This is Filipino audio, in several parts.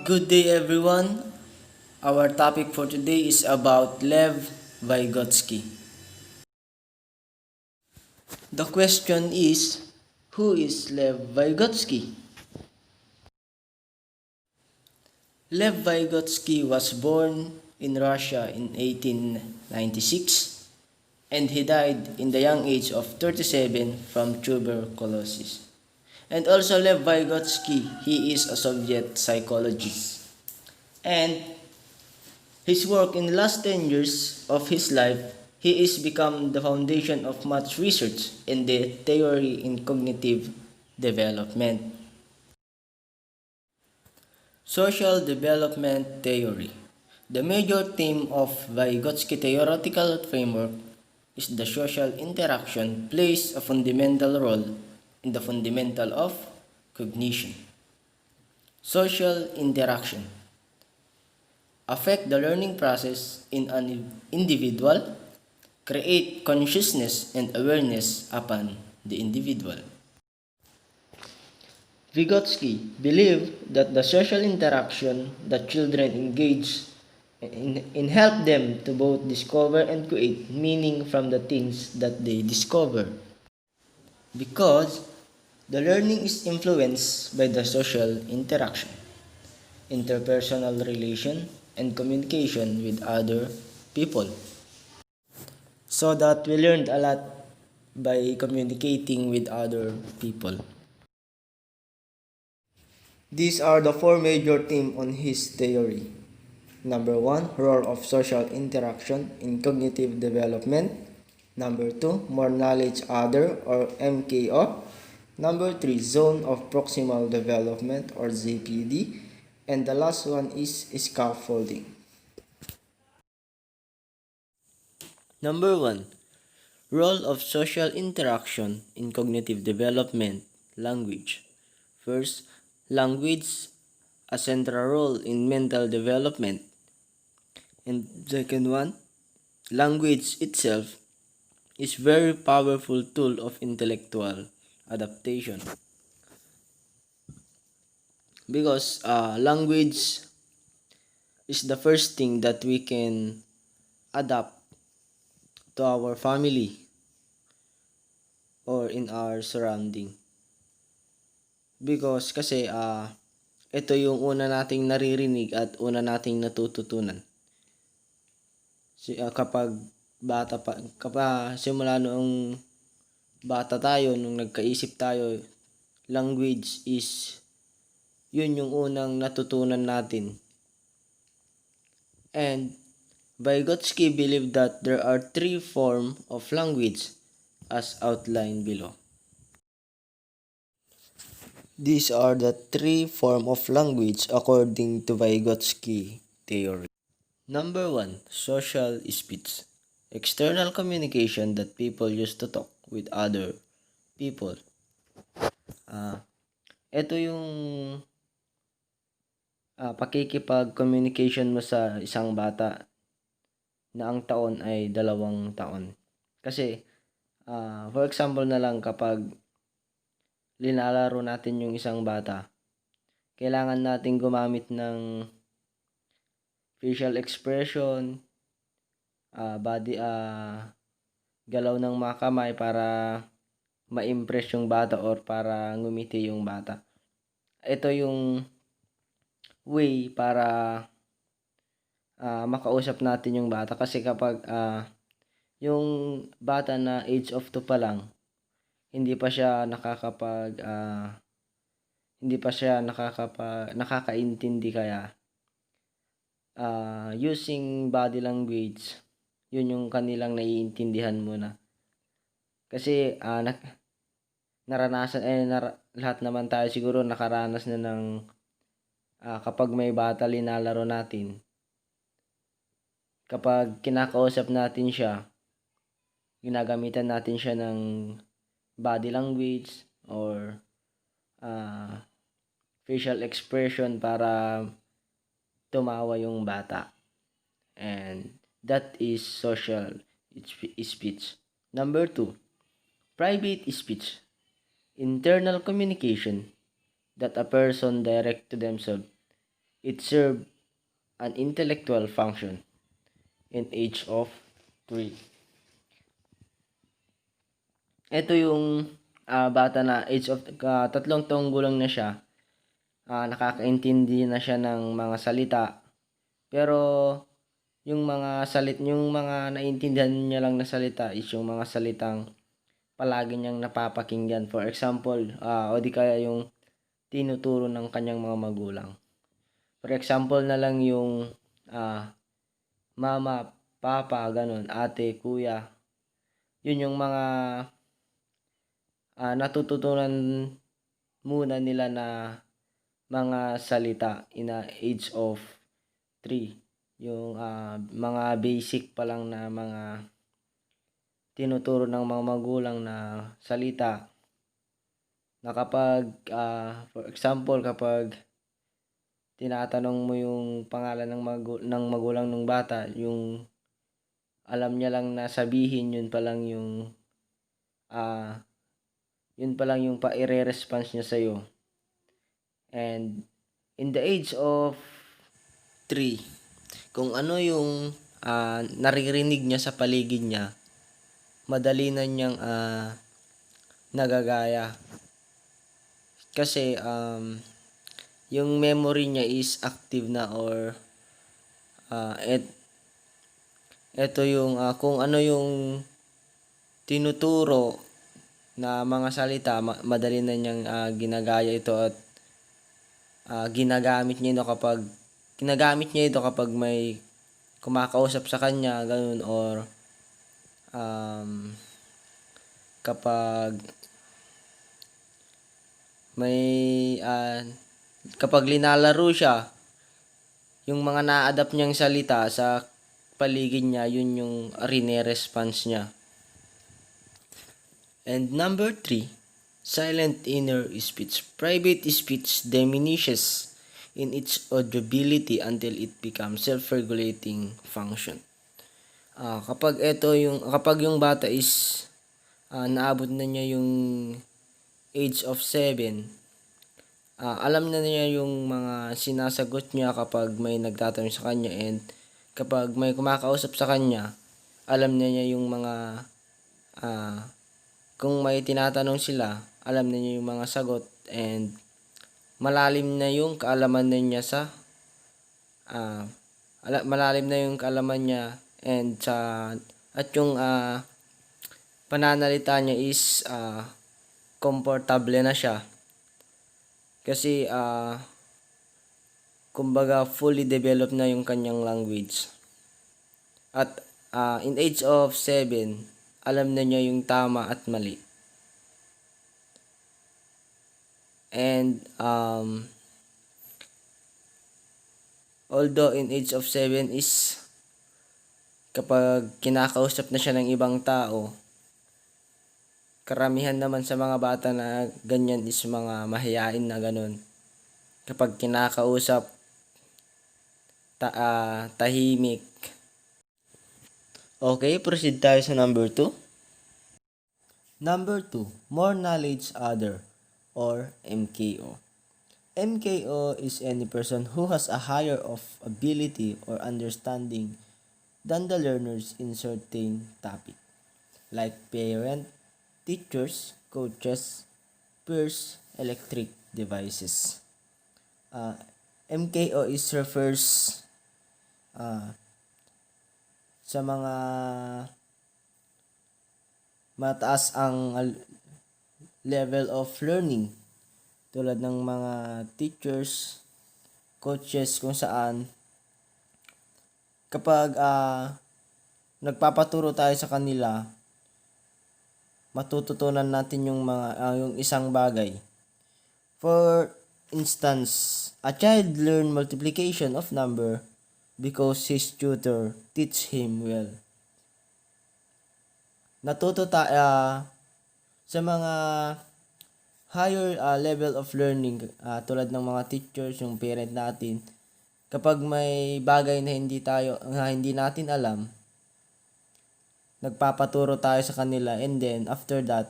Good day, everyone. Our topic for today is about Lev Vygotsky. The question is, who is Lev Vygotsky? Lev Vygotsky was born in Russia in 1896 and he died in the young age of 37 from tuberculosis. And also Lev Vygotsky, he is a Soviet psychologist. And his work in the last 10 years of his life, he is become the foundation of much research in the theory in cognitive development. Social development theory. The major theme of Vygotsky theoretical framework is the social interaction plays a fundamental role in the fundamental of cognition. Social interaction affect the learning process in an individual, create consciousness and awareness upon the individual. Vygotsky believed that the social interaction that children engage in help them to both discover and create meaning from the things that they discover. Because the learning is influenced by the social interaction, interpersonal relation, and communication with other people. So that we learned a lot by communicating with other people. These are the four major themes on his theory. Number one, role of social interaction in cognitive development. Number two, more knowledge other or MKO. Number three, zone of proximal development or ZPD. And the last one is scaffolding. Number one, role of social interaction in cognitive development, language. First, language a central role in mental development. And second one, language itself is very powerful tool of intellectual adaptation. Because language is the first thing that we can adapt to our family or in our surrounding. Because kasi ito yung una nating naririnig at una nating natututunan. Kapag simula noong bata tayo, nung nagkaisip tayo, language is yun yung unang natutunan natin. And Vygotsky believed that there are three forms of language as outlined below. These are the three forms of language according to Vygotsky theory. Number one, social speech. External communication that people use to talk with other people. Ito yung pakikipag-communication mo sa isang bata na ang taon ay 2 taon. Kasi, for example na lang kapag linalaro natin yung isang bata, kailangan natin gumamit ng facial expression, body, galaw ng mga kamay para ma-impress yung bata or para ngumiti yung bata. Ito yung way para makausap natin yung bata kasi kapag yung bata na age of 2 pa lang, hindi pa siya nakakaintindi, kaya using body language, yun yung kanilang naiintindihan muna. Kasi lahat naman tayo siguro nakaranas na ng kapag may bata linalaro natin, kapag kinakausap natin siya, ginagamitan natin siya ng body language or facial expression para tumawa yung bata. And that is social speech. Number two, private speech. Internal communication that a person direct to themselves It served an intellectual function in age of 3. Ito yung bata na age of 3 taong gulang na siya. Nakakaintindi na siya ng mga salita. Pero yung mga naintindihan niya lang na salita is yung mga salitang palagi niyang napapakinggan. For example, o di kaya yung tinuturo ng kanyang mga magulang. For example na lang yung mama, papa, ganun, ate, kuya. Yun yung mga natututunan muna nila na mga salita in a age of 3. Yung mga basic pa lang na mga tinuturo ng mga magulang na salita na kapag for example kapag tinatanong mo yung pangalan ng magulang ng bata, yung alam niya lang na sabihin yun pa lang yung pa-ire-response niya sa'yo. And in the age of 3, kung ano yung naririnig niya sa paligid niya, madali na niyang nagagaya. Kasi yung memory niya is active na, or eto yung kung ano yung tinuturo na mga salita, madali na niyang ginagaya ito at ginagamit niya ito kapag may kumakausap sa kanya, ganun, or kapag may kapag linalaro siya, yung mga na-adapt niyang salita sa paligid niya, yun yung rine-response niya. And number 3, silent inner speech. Private speech diminishes in its audibility until it becomes self-regulating function. Kapag yung bata is naabot na niya yung age of 7, alam na niya yung mga sinasagot niya kapag may nagtatanong sa kanya, and kapag may kumakausap sa kanya, alam na niya yung mga kung may tinatanong sila, alam na niya yung mga sagot, and malalim na yung kaalaman niya and at yung pananalita niya is komportable na siya. Kasi kumbaga fully developed na yung kanyang language. At in age of 7, alam na niya yung tama at mali. And although in age of 7 is kapag kinakausap na siya ng ibang tao, karamihan naman sa mga bata na ganyan is mga mahiyain na ganun. Kapag kinakausap, tahimik. Okay, proceed tayo sa number 2. Number 2, more knowledge other, or MKO. MKO is any person who has a higher of ability or understanding than the learners in certain topic, like parent, teachers, coaches, peers, electric devices. MKO is refers sa mga mataas ang level of learning, tulad ng mga teachers, coaches, kung saan kapag nagpapaturo tayo sa kanila, matututunan natin yung yung isang bagay. For instance, a child learn multiplication of number because his tutor teach him well. Natuto sa mga higher level of learning, tulad ng mga teachers, yung parent natin, kapag may bagay na hindi natin alam, nagpapaturo tayo sa kanila, and then after that,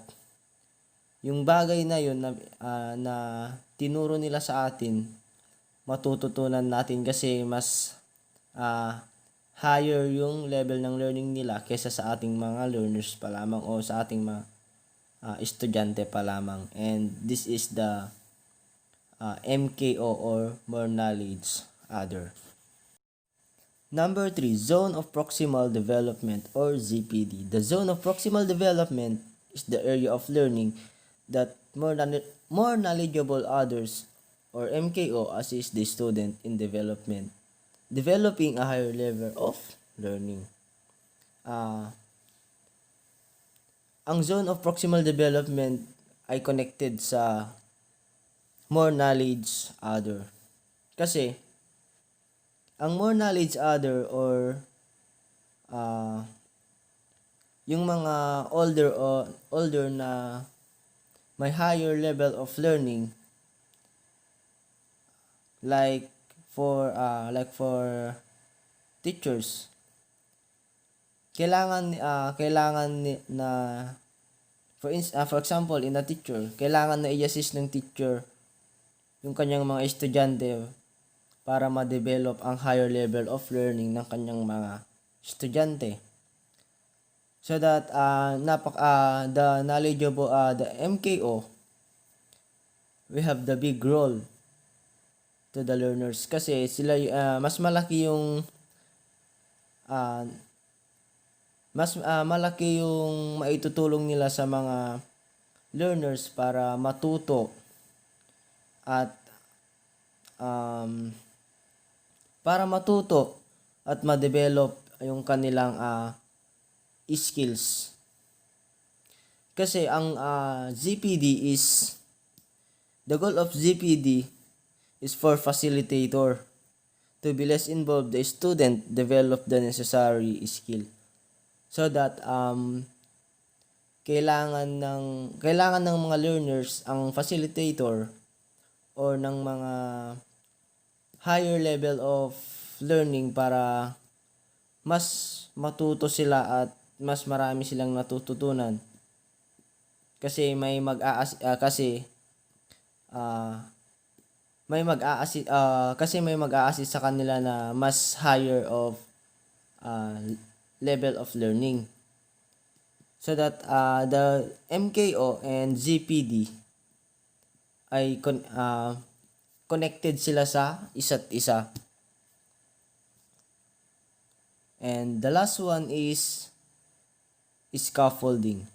yung bagay na yun na tinuro nila sa atin, matututunan natin kasi mas higher yung level ng learning nila kaysa sa ating mga learners pa lamang o sa ating mga estudyante pa lamang. And this is the MKO or more knowledge other. Number 3, Zone of Proximal Development or ZPD. The zone of proximal development is the area of learning that more knowledgeable others or MKO assists the student in developing a higher level of learning. Ang zone of proximal development ay connected sa more knowledge other. Kasi ang more knowledge other or yung mga older na may higher level of learning, like for teachers, kailangan na for example in a teacher, kailangan na i-assist ng teacher yung kanyang mga estudyante para ma-develop ang higher level of learning ng kanyang mga estudyante. So that the knowledgeable the MKO, we have the big role to the learners kasi sila mas malaki yung malaki yung maitutulong nila sa mga learners para matuto at ma-develop yung kanilang skills. Kasi ang the goal of ZPD is for facilitator to be less involved the student develop the necessary skill. So that kailangan ng mga learners ang facilitator or ng mga higher level of learning para mas matuto sila at mas marami silang natututunan. Kasi may mag-a-assist sa kanila na mas higher of level of learning. So that the MKO and ZPD ay connected sila sa isa't isa. And the last one is scaffolding.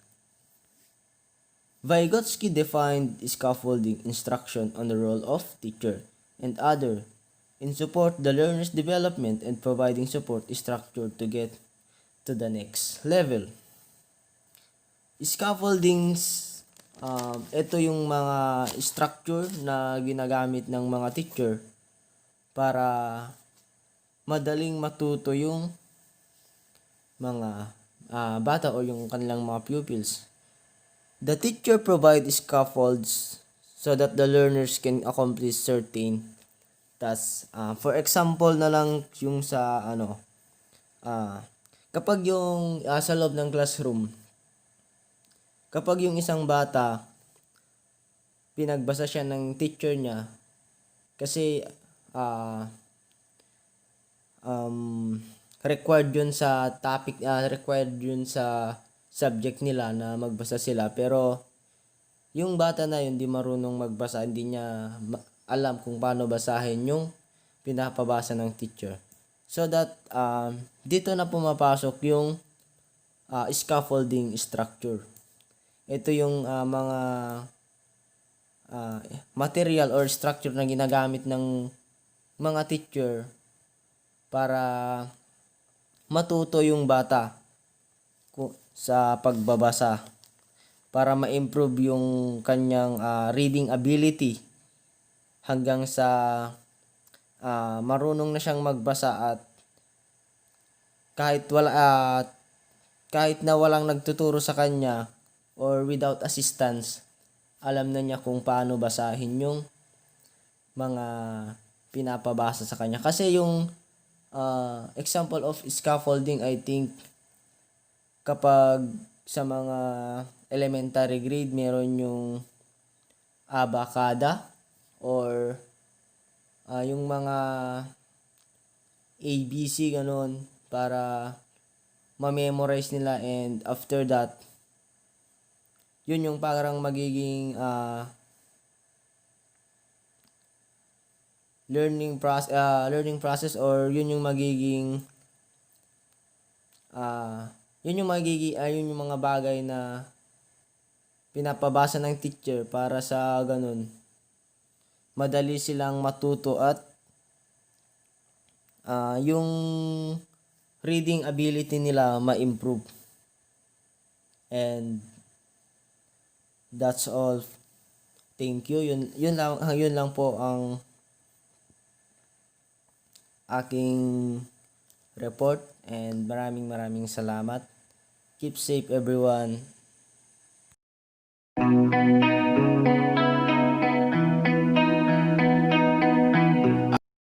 Vygotsky defined scaffolding instruction on the role of teacher and other in support the learner's development and providing support structure to get to the next level. Scaffoldings, ito yung mga structure na ginagamit ng mga teacher para madaling matuto yung mga bata o yung kanilang mga pupils. The teacher provides scaffolds so that the learners can accomplish certain tasks. For example na lang yung sa kapag yung sa loob ng classroom, kapag yung isang bata pinagbasa siya ng teacher niya kasi required yun sa topic, required yun sa subject nila na magbasa sila, pero yung bata na yun di marunong magbasa, hindi niya alam kung paano basahin yung pinapabasa ng teacher. So that dito na pumapasok yung scaffolding structure. Ito yung mga material or structure na ginagamit ng mga teacher para matuto yung bata sa pagbabasa, para ma-improve yung kanyang reading ability hanggang sa marunong na siyang magbasa at kahit na walang nagtuturo sa kanya or without assistance, alam na niya kung paano basahin yung mga pinapabasa sa kanya. Kasi yung example of scaffolding, I think kapag sa mga elementary grade meron yung abacada or yung mga ABC ganun para ma-memorize nila, and after that yun yung parang magiging learning process, or yun yung magiging yun yung mga bagay na pinapabasa ng teacher para sa ganun madali silang matuto, at yung reading ability nila ma-improve. And that's all. Thank you. Yun lang po ang aking report, and maraming salamat. Keep safe everyone.